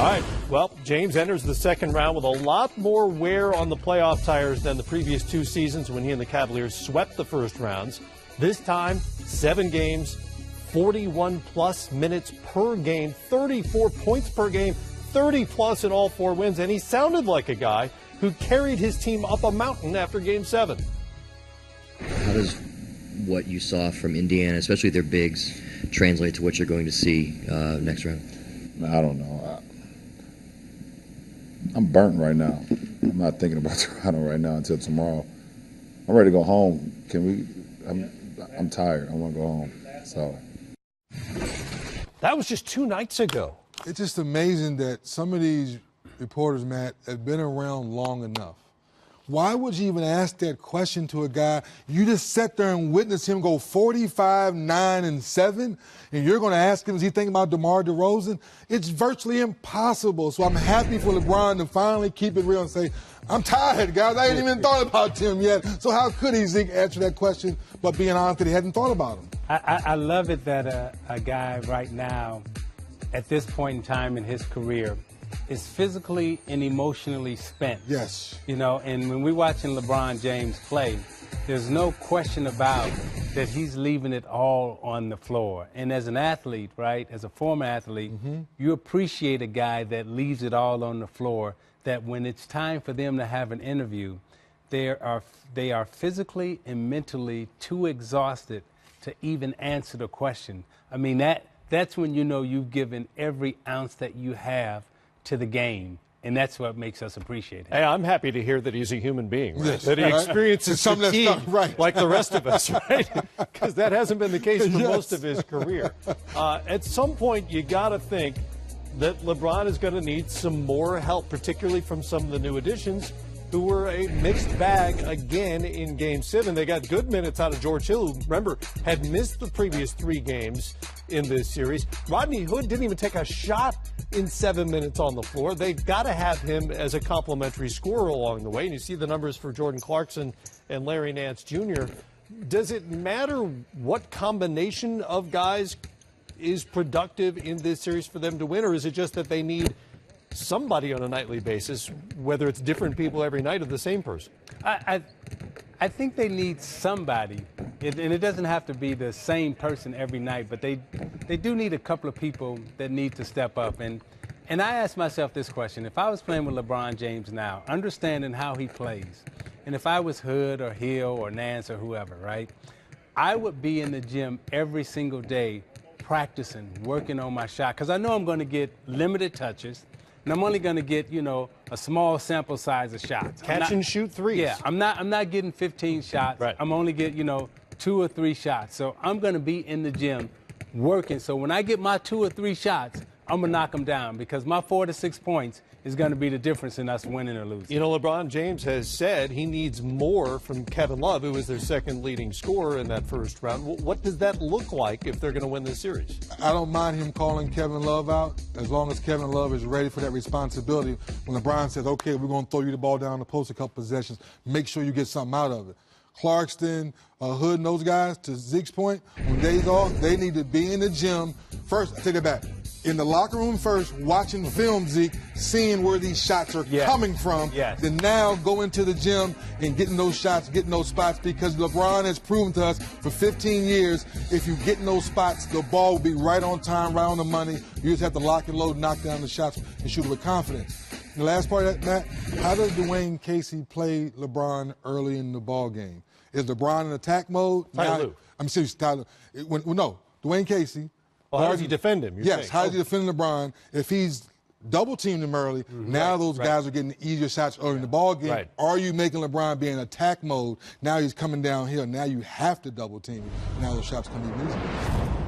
All right, well, James enters the second round with a lot more wear on the playoff tires than the previous 2 seasons when he and the Cavaliers swept the first rounds. This time, 7 games, 41-plus minutes per game, 34 points per game, 30-plus in all 4 wins, and he sounded like a guy who carried his team up a mountain after Game 7. How does what you saw from Indiana, especially their bigs, translate to what you're going to see next round? I don't know. I'm burnt right now. I'm not thinking about Toronto right now until tomorrow. I'm ready to go home. I'm tired. I want to go home. So that was just 2 nights ago. It's just amazing that some of these reporters, Matt, have been around long enough. Why would you even ask that question to a guy? You just sat there and witnessed him go 45, 9, and 7, and you're going to ask him, is he thinking about DeMar DeRozan? It's virtually impossible. So I'm happy for LeBron to finally keep it real and say, I'm tired, guys. I ain't even thought about Tim yet. So how could he, Zeke, answer that question, but being honest that he hadn't thought about him? I love it that a guy right now, at this point in time in his career, is physically and emotionally spent. Yes. You know, and when we're watching LeBron James play, there's no question about that he's leaving it all on the floor. And as an athlete, right, as a former athlete, you appreciate a guy that leaves it all on the floor, that when it's time for them to have an interview, they are physically and mentally too exhausted to even answer the question. I mean, that's when you know you've given every ounce that you have to the game, and that's what makes us appreciate him. Hey, I'm happy to hear that he's a human being, right? Yes, that he experiences some of that fatigue stuff, right. like the rest of us, right? Because that hasn't been the case for most of his career. At some point, you got to think that LeBron is going to need some more help, particularly from some of the new additions who were a mixed bag again in Game 7. They got good minutes out of George Hill, who, remember, had missed the previous 3 games in this series. Rodney Hood didn't even take a shot in 7 minutes on the floor. They've got to have him as a complimentary scorer along the way. And you see the numbers for Jordan Clarkson and Larry Nance Jr. Does it matter what combination of guys is productive in this series for them to win, or is it just that they need somebody on a nightly basis, whether it's different people every night or the same person? I think they need somebody, and it doesn't have to be the same person every night, but they do need a couple of people that need to step up. And I ask myself this question: if I was playing with LeBron James now, understanding how he plays, and if I was Hood or Hill or Nance or whoever, right, I would be in the gym every single day practicing, working on my shot, because I know I'm going to get limited touches. And I'm only going to get, you know, a small sample size of shots. Catch and shoot threes. Yeah, I'm not getting 15 shots. Right. I'm only getting, you know, 2 or 3 shots. So I'm going to be in the gym working. So when I get my 2 or 3 shots, I'm going to knock them down, because my 4 to 6 points is going to be the difference in us winning or losing. You know, LeBron James has said he needs more from Kevin Love, who was their second leading scorer in that first round. What does that look like if they're going to win this series? I don't mind him calling Kevin Love out as long as Kevin Love is ready for that responsibility. When LeBron says, okay, we're going to throw you the ball down the post a couple possessions, make sure you get something out of it. Clarkston, Hood, and those guys, to Zeke's point, when days off, they need to be in the gym. First, I take it back. In the locker room first, watching film, Zeke, seeing where these shots are coming from. Yes. Then now go into the gym and getting those shots, getting those spots, because LeBron has proven to us for 15 years, if you get in those spots, the ball will be right on time, right on the money. You just have to lock and load, knock down the shots, and shoot it with confidence. The last part of that, Matt, how does Dwayne Casey play LeBron early in the ball game? Is LeBron in attack mode? I'm serious, Tyler. No, Dwayne Casey. Well, how does he defend him? Yes, how does he defend LeBron? If he's double-teamed him early, now those guys are getting easier shots early in the ball game. Right. Are you making LeBron be in attack mode? Now he's coming downhill. Now you have to double-team him. Now those shots come even easier.